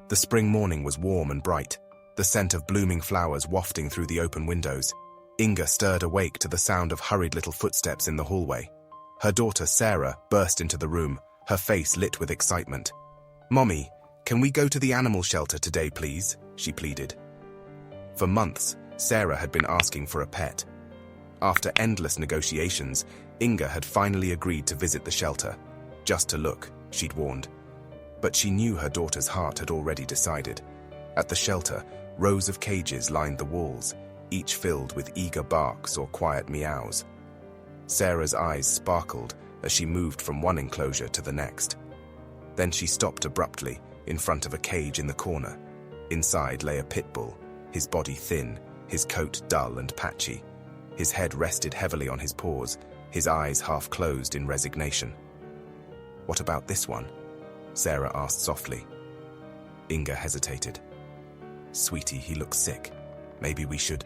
The spring morning was warm and bright, the scent of blooming flowers wafting through the open windows. Inga stirred awake to the sound of hurried little footsteps in the hallway. Her daughter, Sarah, burst into the room, her face lit with excitement. "Mommy, can we go to the animal shelter today, please?" she pleaded. For months, Sarah had been asking for a pet. After endless negotiations, Inga had finally agreed to visit the shelter. Just to look, she'd warned. But she knew her daughter's heart had already decided. At the shelter, rows of cages lined the walls, each filled with eager barks or quiet meows. Sarah's eyes sparkled as she moved from one enclosure to the next. Then she stopped abruptly in front of a cage in the corner. Inside lay a pitbull, his body thin, his coat dull and patchy. His head rested heavily on his paws, his eyes half closed in resignation. "What about this one?" Sarah asked softly. Inga hesitated. "Sweetie, he looks sick. Maybe we should—"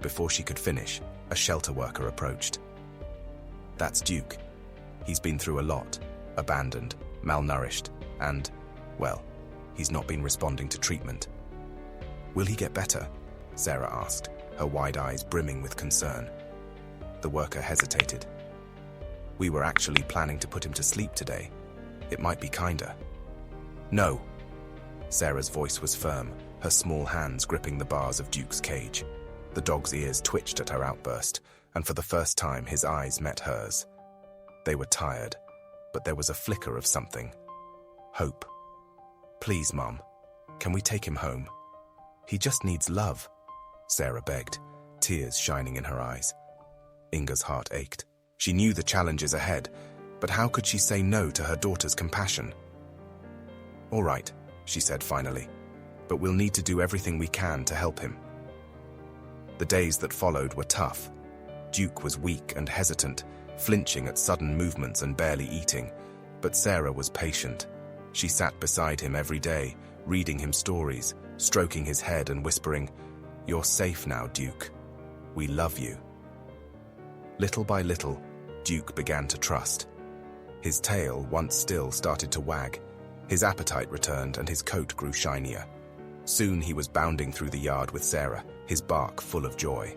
Before she could finish, a shelter worker approached. "That's Duke. He's been through a lot, abandoned, malnourished, and, well, he's not been responding to treatment." "Will he get better?" Sarah asked, her wide eyes brimming with concern. The worker hesitated. "We were actually planning to put him to sleep today. It might be kinder." "No." Sarah's voice was firm, her small hands gripping the bars of Duke's cage. The dog's ears twitched at her outburst, and for the first time his eyes met hers. They were tired, but there was a flicker of something. Hope. "Please, Mom, can we take him home? He just needs love," Sarah begged, tears shining in her eyes. Inga's heart ached. She knew the challenges ahead, but how could she say no to her daughter's compassion? "All right," she said finally, "but we'll need to do everything we can to help him." The days that followed were tough. Duke was weak and hesitant, flinching at sudden movements and barely eating, but Sarah was patient. She sat beside him every day, reading him stories, stroking his head and whispering, "You're safe now, Duke. We love you." Little by little, Duke began to trust. His tail, once still, started to wag. His appetite returned and his coat grew shinier. Soon he was bounding through the yard with Sarah, his bark full of joy.